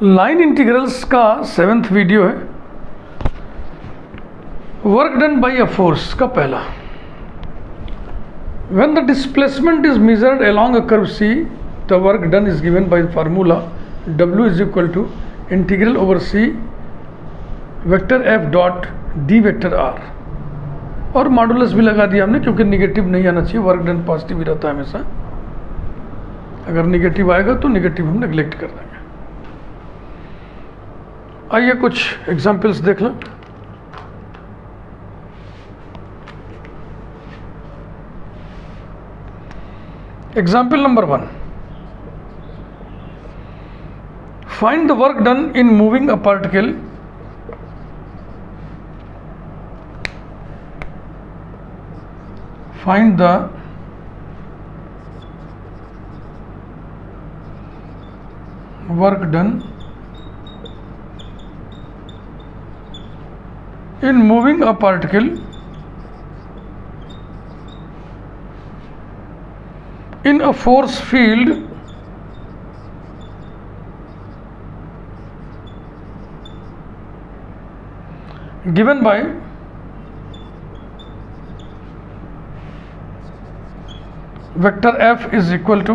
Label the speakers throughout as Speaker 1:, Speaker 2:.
Speaker 1: Line integrals का 7th video है। Work done by a force का पहला। When the displacement is measured along a curve C, the work done is given by the formula W is equal to integral over C vector F dot D vector R, और modulus भी लगा दिया हमने क्योंकि negative नहीं आना चाहिए। Work done positive ही रहता है हमेशा, अगर निगेटिव आएगा तो निगेटिव हम नेग्लेक्ट कर देंगे। आइए कुछ एग्जाम्पल्स देख लें। Example number 1, find the work done in moving a particle find the work done in moving a particle in a force field given by vector F is equal to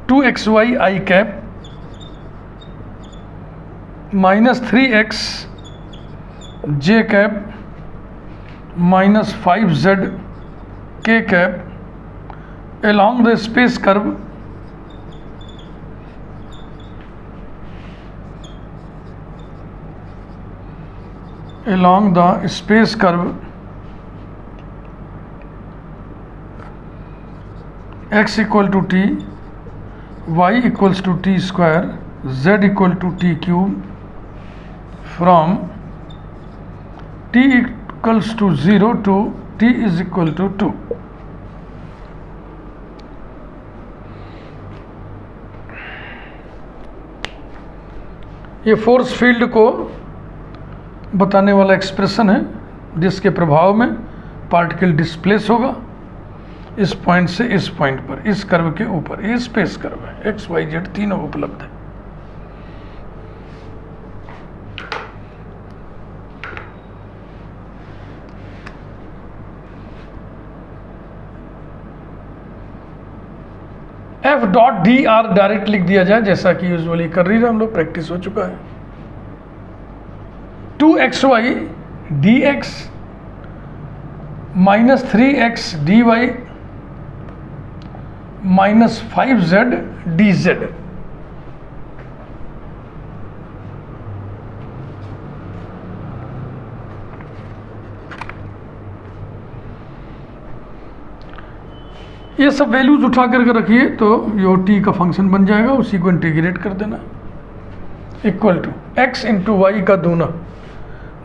Speaker 1: 2xy I cap minus 3x j cap minus 5z k cap along the space curve x equal to t, y equals to t square, z equal to t cube from t equals to 0 to t is equal to 2. ये force field को बताने वाला expression है जिसके प्रभाव में particle displace होगा इस पॉइंट से इस पॉइंट पर, इस कर्व के ऊपर। ये स्पेस कर्व है, एक्स वाई जेड तीनों उपलब्ध है। F dot D R direct लिख दिया जाए जैसा कि यूजुअली कर रही है, हम लोग प्रैक्टिस हो चुका है। 2xy dx minus 3x dy minus 5z dz। ये सब वैल्यूज उठा करके रखिए तो यो t का फंक्शन बन जाएगा, उसी को इंटीग्रेट कर देना। Equal to x into y का दूना,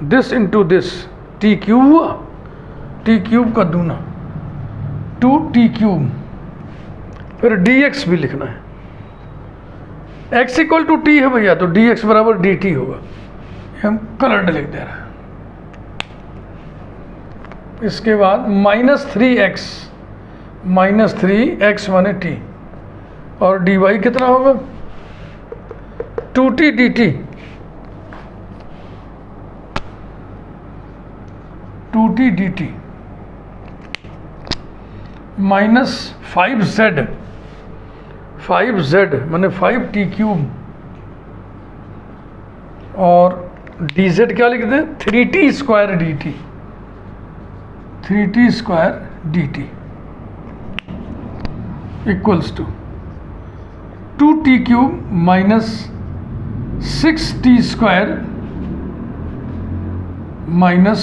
Speaker 1: this into this, t cube हुआ, टी क्यूब का दूना 2t क्यूब, फिर dx भी लिखना है। x इक्वल टू टी है भैया, तो dx बराबर dt होगा, हम कलर्ड लिख दे रहे हैं। इसके बाद माइनस 3x माने t, और dy कितना होगा 2t dt, 2t dt minus 5z माने 5t क्यूब, और dz क्या लिख दें 3t square dt, 3t square dt equals to 2t cube minus 6t square minus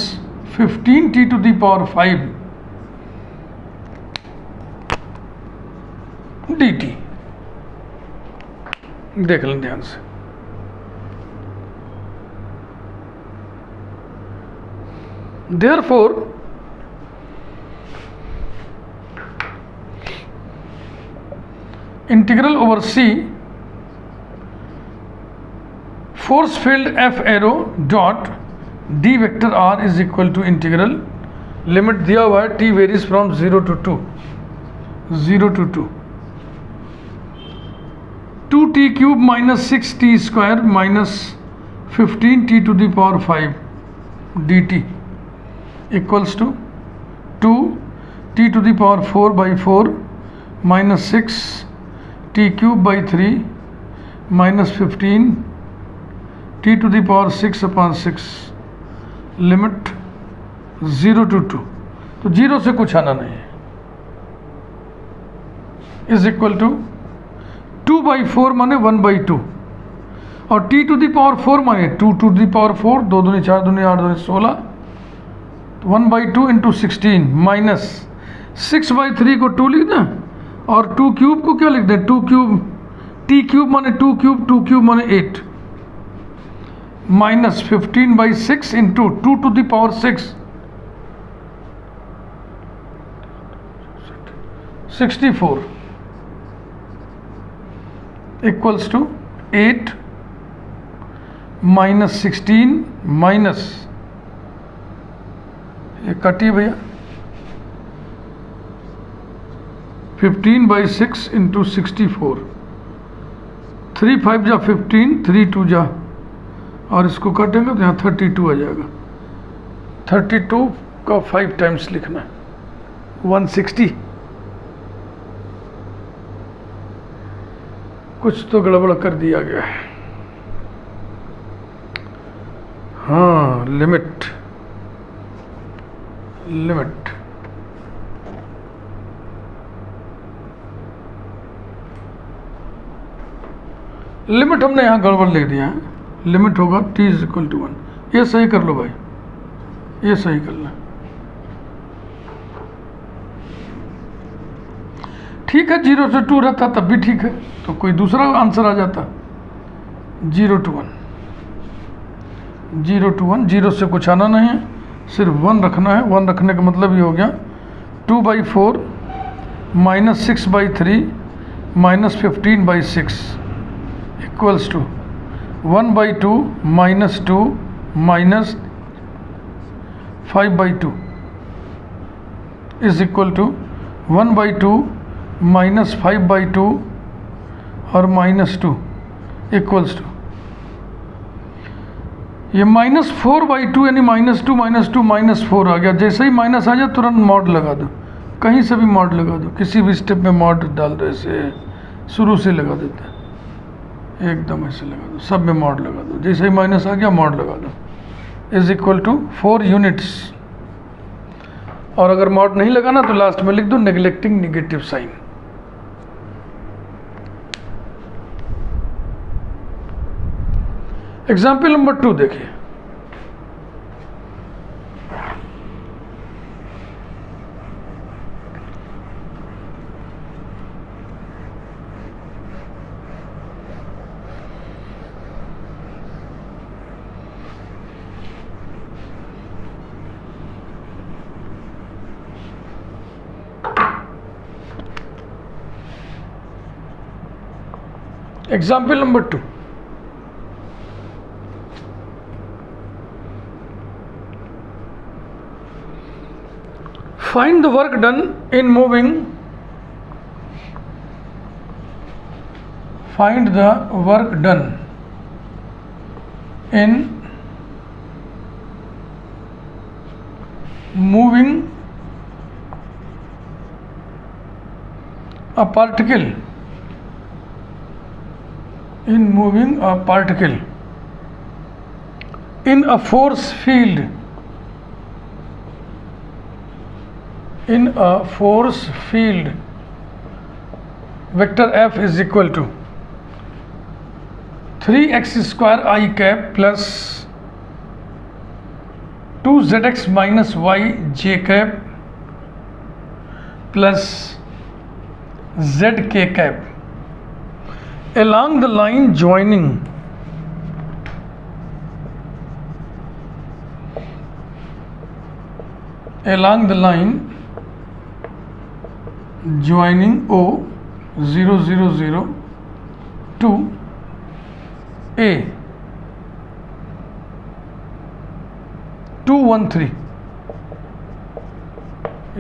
Speaker 1: 15t to the power 5 dt। देख लें ध्यान से। Therefore, integral over C force field F arrow dot D vector R is equal to integral, limit दिया हुआ है t varies from 0 to 2, 2t³ minus 6t² minus 15t⁵ dt equals to 2t⁴/4 minus 6t³ 3 minus 15t⁶/6 limit 0 to 2, तो 0 से कुछ आना नहीं है, is equal to 2/4 माने 1/2 और t⁴ माने 2⁴, 2 दूनी 4 दूनी 8 दूनी 16, 1/2 इंटू 16 माइनस 6/3 को 2 लिख दें और 2³ को क्या लिख दें, t³ माने 2³ माने 8 minus 15/6 into 2⁶ 64 equals to 8 minus 16 minus, ये कटिए भैया, 15/6 इंटू 64, 3 5 जा 15, 3 2 जा, और इसको काटेंगे तो यहाँ 32 आ जाएगा। 32 का 5 टाइम्स लिखना है, 160। कुछ तो गड़बड़ कर दिया गया है। हाँ, लिमिट हमने यहाँ गड़बड़ लिख दिया है। लिमिट होगा t = 1। ये सही कर लो भाई, ये सही कर लो। ठीक है, 0 से 2 रहता तब भी ठीक है, तो कोई दूसरा आंसर आ जाता। 0 to 1, 0 से कुछ आना नहीं है, सिर्फ 1 रखना है। 1 रखने का मतलब ये हो गया 2/4 minus 6/3 minus 15/6 equals to 1/2 minus 2 minus 5/2 is equal to 1/2 minus 5/2 और माइनस 2 इक्वल्स टू, ये -4/2 यानी -2 -2 -4 आ गया। जैसे ही माइनस आ जाए तुरंत मॉड लगा दो, कहीं से भी मॉड लगा दो, किसी भी स्टेप में मॉड डाल दो, ऐसे शुरू से लगा देते हैं, एकदम ऐसे लगा दो, सब में मॉड लगा दो। जैसे ही माइनस आ गया मॉड लगा दो, इज इक्वल टू 4 यूनिट्स। और अगर मॉड नहीं लगाना तो लास्ट में लिख दो neglecting negative sign. Example number 2 देखिए। Example number 2, find the work done in moving, find the work done in moving a particle, in moving a particle in a force field, in a force field vector F is equal to 3x² I cap plus 2zx minus y j cap plus zk cap along the line joining O 0 0 0 to A 2 1 3 A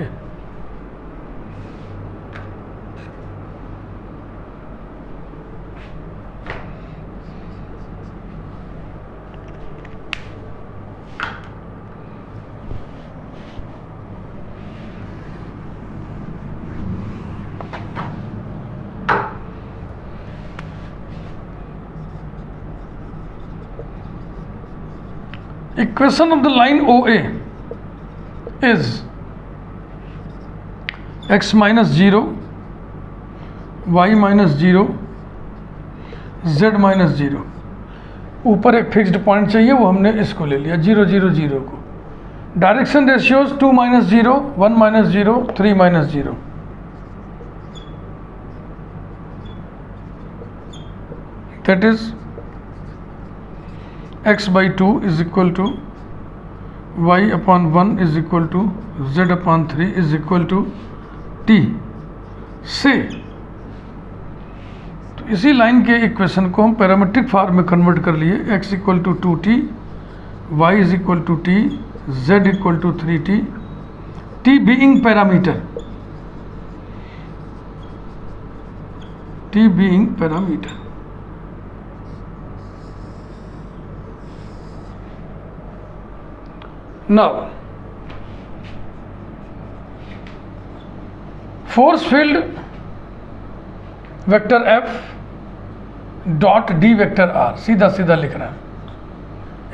Speaker 1: equation of the line OA is x minus 0, y minus 0, z minus 0। ऊपर एक fixed point चाहिए, वो हमने इसको ले लिया 0 0 0 को। Direction ratios 2 minus 0, 1 minus 0, 3 minus 0। that is x by 2 is equal to y upon 1 is equal to z upon 3 is equal to t से। तो इसी लाइन के इक्वेशन को हम पैरामेट्रिक फॉर्म में कन्वर्ट कर लिए, x equal to 2t, y is equal to t, z equal to 3t, t being parameter, t being parameter. Now, force field vector F dot D vector R, सीधा सीधा लिख रहा है,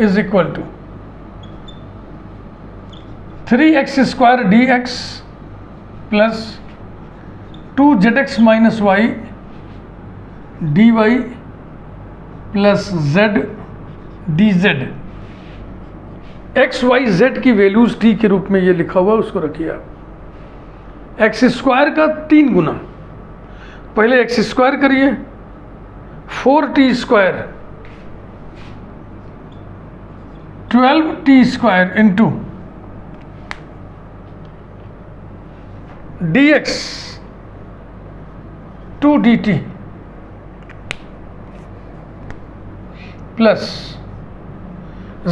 Speaker 1: is equal to 3x² dx plus 2zx minus y dy plus z dz। X y z की values टी के रूप में ये लिखा हुआ है, उसको रखिए आप। एक्स स्क्वायर का 3 गुना, पहले एक्स स्क्वायर करिए, 4t² 12t² into dx 2dt plus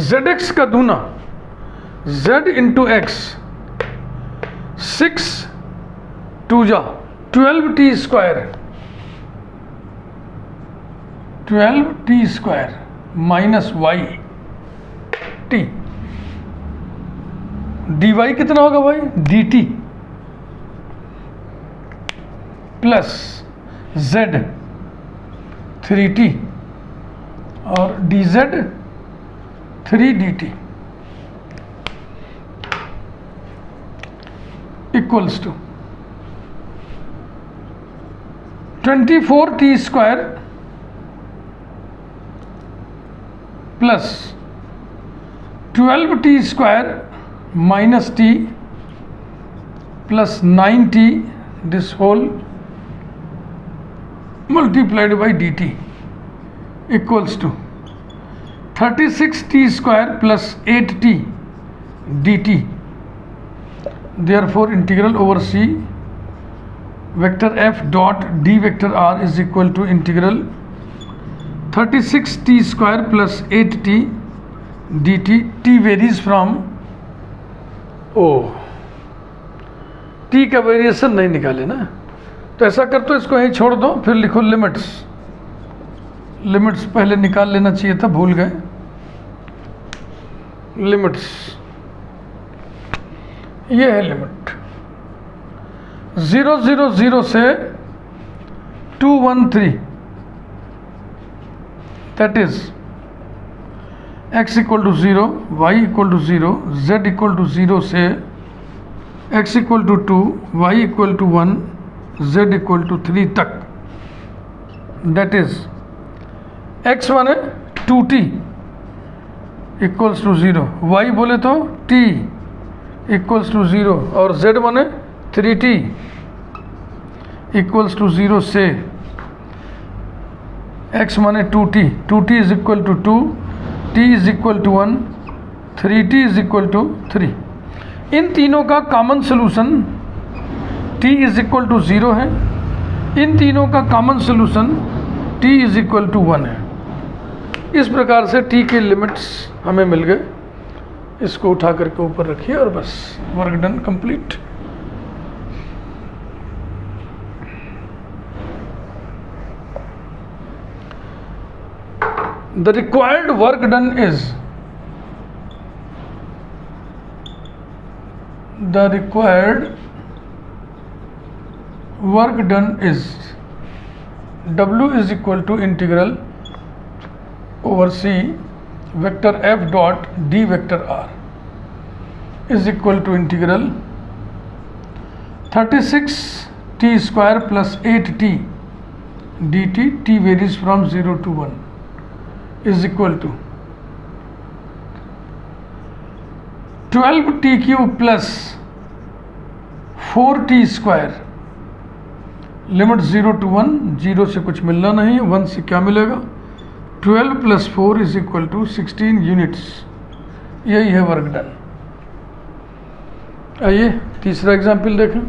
Speaker 1: zx का दूना z इंटू एक्स 6 2 जा 12t² 12t² minus Y T, dy कितना होगा भाई dt प्लस z 3t और dz 3dt equals to 24t² plus 12t² minus t plus 9t this whole multiplied by dt equals to 36t² plus 8t dt। Therefore, integral over c vector f dot d vector r is equal to integral 36t² plus 8t dt। t varies from o, t का variation नहीं निकाले ना, तो ऐसा कर तो इसको यहीं छोड़ दो, फिर लिखो लिमिट्स। लिमिट्स पहले निकाल लेना चाहिए था, भूल गए। लिमिट्स ये है लिमिट 0 0 0 से 2 1 3, that is x equal to 0, y equal to 0, z equal to 0 से x equal to 2, y equal to 1, z equal to 3 तक। दैट इज x माने 2t इक्वल्स टू 0, y बोले तो t इक्वल्स टू 0 और z माने 3t equals to 0 से x माने 2t, 2t is equal to 2, t is equal to 1, 3t is equal to 3। इन तीनों का common solution t is equal to 0 है, इन तीनों का common solution t is equal to 1 है। इस प्रकार से t के लिमिट्स हमें मिल गए। इसको उठा करके ऊपर रखिए और बस work done complete. The required work done is W is equal to integral over C vector f dot d vector r is equal to integral 36t square plus 8t dt, t varies from 0 to 1 is equal to 12t cube plus 4t square, limit 0 to 1, 0 से कुछ मिलना नहीं, 1 से क्या मिलेगा, 12 plus 4 is equal to 16 units. यही है work done. आइए तीसरा एग्जाम्पल देखें।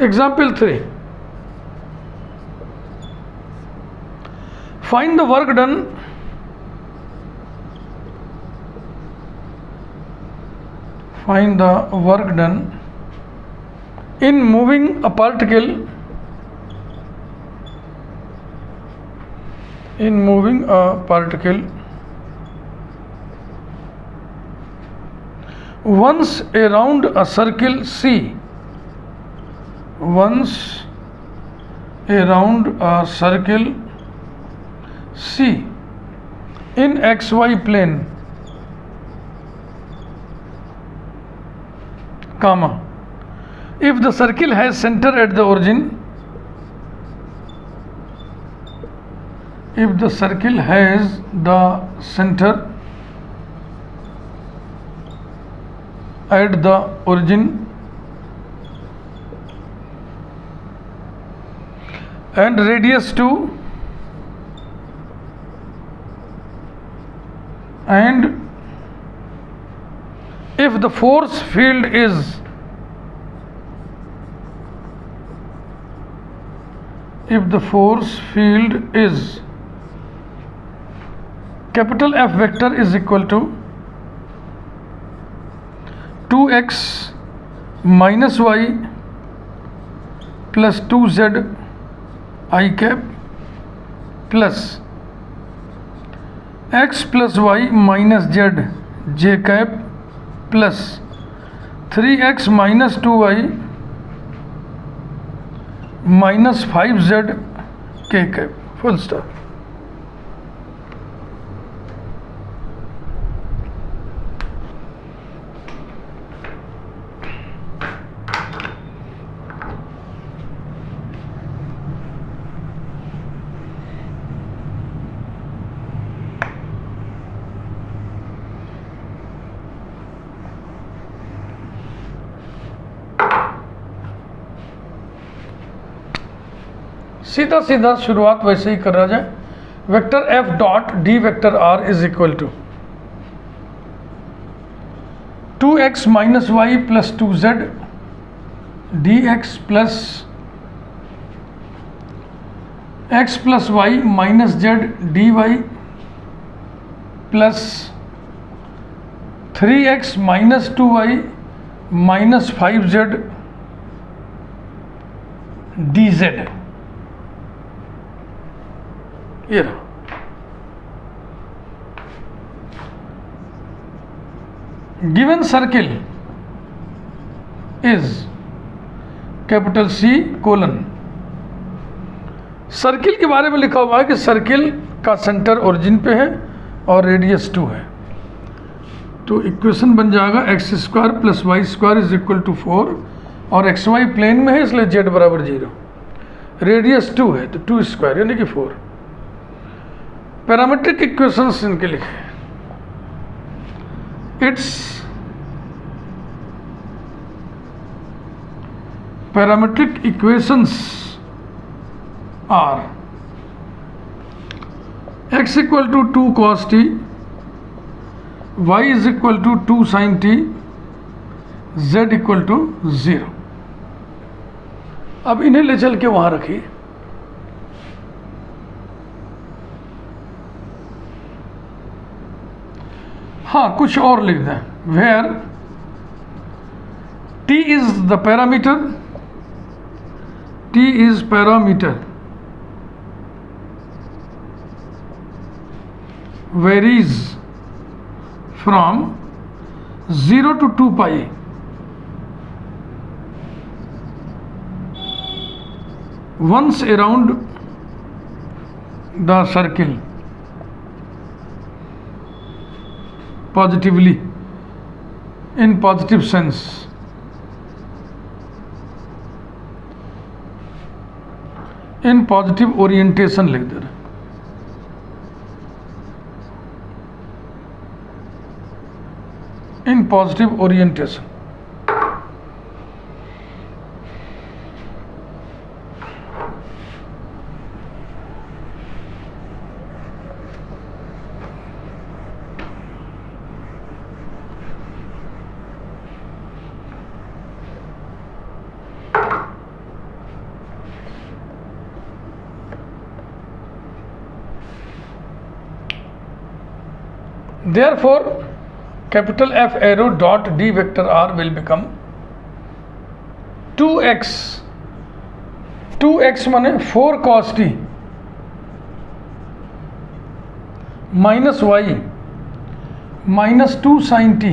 Speaker 1: Example 3. Find the work done in moving a particle once around a circle C. Once around a circle C in XY plane, comma, if the circle has center at the origin, if the circle has the center at the origin and radius 2, and if the force field is capital F vector is equal to 2x minus y plus 2z I cap plus x plus y minus z j cap plus 3x minus 2y minus 5z k cap, full stop. सीधा सीधा शुरुआत वैसे ही कर रहा जाए। Vector f dot d vector r is equal to 2x minus y plus 2z dx plus x plus y minus z dy plus 3x minus 2y minus 5z dz। ये रहा। Given circle is capital C colon. Circle के बारे में लिखा हुआ है कि circle का सेंटर ओरिजिन पे है और रेडियस 2 है, तो इक्वेशन बन जाएगा x square plus y square is equal to 4 और एक्स वाई प्लेन में है इसलिए जेड बराबर 0, रेडियस 2 है तो 2 स्क्वायर यानी कि 4। पैरामेट्रिक इक्वेशंस इनके लिखे, it's parametric equations are x equal to 2 cos t, y is equal to 2 sin t, z equal to 0। अब इन्हें ले चल के वहां रखिए। हाँ कुछ और लिख दें, where t is the parameter, t is parameter varies from 0 to 2 pi once around the circle positively in positive sense, in positive orientation लिख दे रहे, in positive orientation. Therefore, capital F arrow dot D vector R will become 2x. 2x माने 4 cos t minus y minus 2 sin t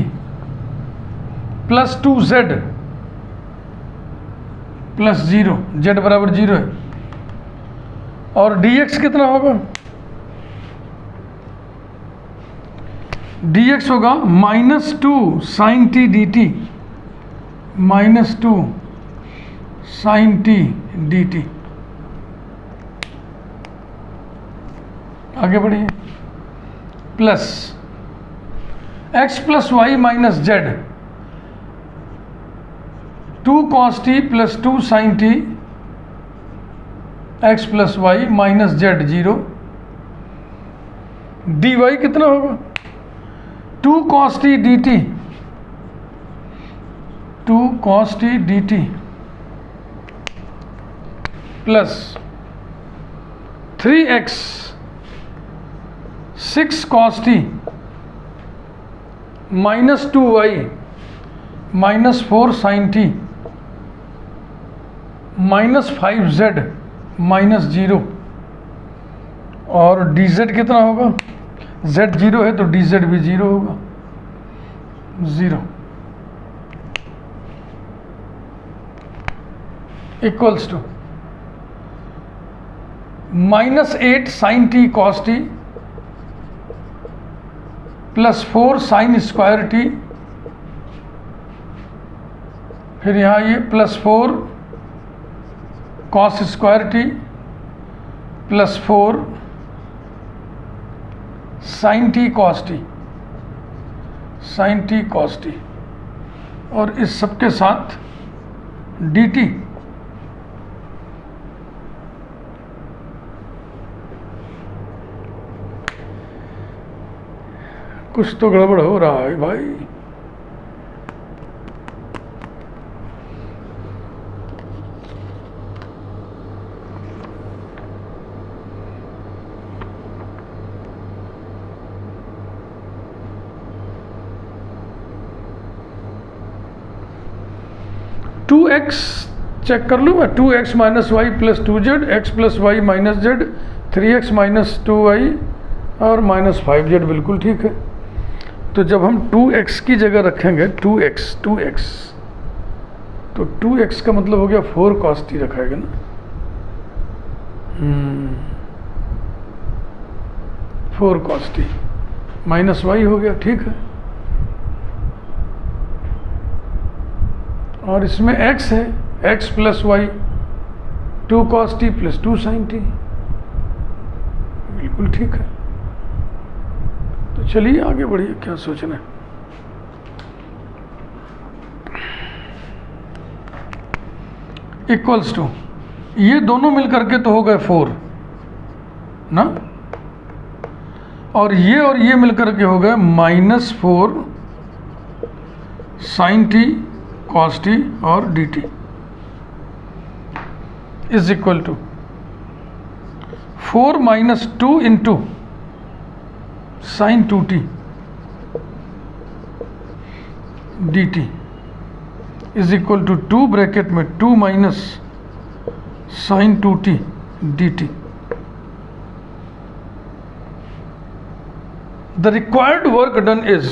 Speaker 1: plus 2z plus 0, z बराबर 0 है, और dx कितना होगा? dx होगा -2 sin t dt, -2 sin t dt. आगे बढ़िए, plus x plus y minus z, 2 cos t plus 2 sin t x plus y minus z 0, dy कितना होगा? 2 cos t dt, 2 cos t dt plus 3x 6 cos t minus 2y minus 4 sin t minus 5z minus 0, और dz कितना होगा? z 0 है तो dz भी 0 होगा, 0 equals to -8 sin t cos t plus 4 sin square t, फिर यहाँ ये plus 4 cos square t plus 4 sin t cos t, sin t cos t, और इस सब के साथ dt कुछ तो गड़बड़ हो रहा है भाई। टू एक्स चेक कर लूँ मैं, 2x minus y plus 2z, x plus y minus z, 3x minus 2y और माइनस 5z, बिल्कुल ठीक है। तो जब हम 2x की जगह रखेंगे 2x तो 2x का मतलब हो गया 4 cos t रखाएगा ना, 4 cos t माइनस y हो गया, ठीक है। और इसमें x है, x plus y 2 cos t plus 2 sin t, बिल्कुल ठीक है। तो चलिए आगे बढ़िए, क्या सोचना है। इक्वल्स टू, ये दोनों मिलकर के तो हो गए 4 ना, और ये मिलकर के हो गए -4 sin t cos t और dt is equal to 4 minus 2 into sin 2t dt is equal to 2 bracket में 2 minus sin 2t dt। The required work done is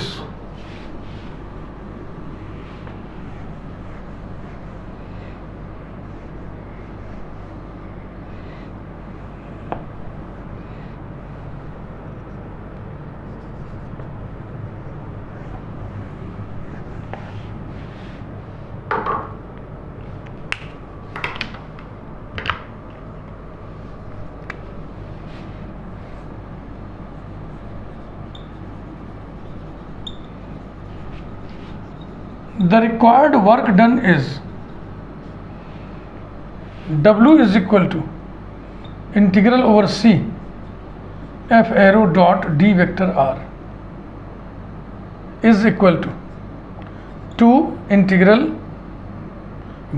Speaker 1: the required work done is W is equal to integral over C F arrow dot D vector R is equal to 2 integral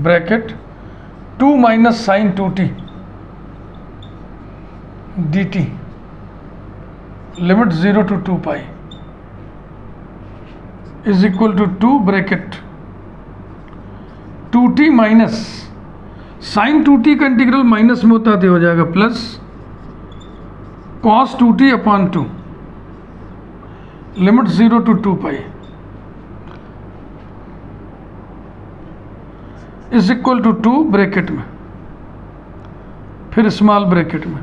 Speaker 1: bracket 2 minus sine 2t dt limit 0 to 2 pi is equal to 2 bracket 2t minus sine 2t का integral minus में होता तो हो जाएगा plus cos 2t upon 2 limit 0 to 2 pi is equal to 2 bracket में फिर small bracket में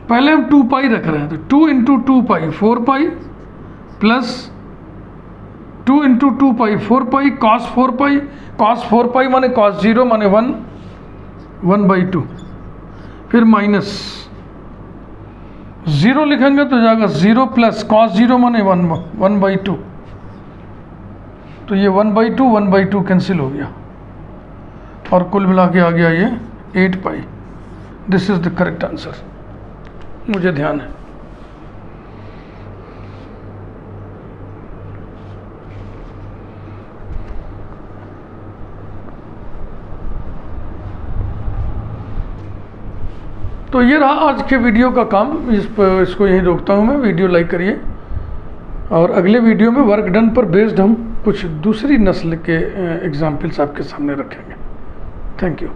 Speaker 1: पहले हम 2 पाई रख रहे हैं तो 2 इंटू 2 पाई 4 पाई प्लस 2 इंटू 2 पाई 4 पाई cos 4 पाई माने cos 0 माने 1/2 फिर माइनस 0 लिखेंगे तो जाएगा 0 प्लस cos 0 माने 1/2 तो ये 1/2 कैंसिल हो गया और कुल मिला के आ गया ये 8 pi. This is the correct answer, मुझे ध्यान है। तो ये रहा आज के वीडियो का काम। इसको यहीं रोकता हूँ मैं। वीडियो लाइक करिए और अगले वीडियो में वर्क डन पर बेस्ड हम कुछ दूसरी नस्ल के एग्जाम्पल्स आपके सामने रखेंगे। Thank you.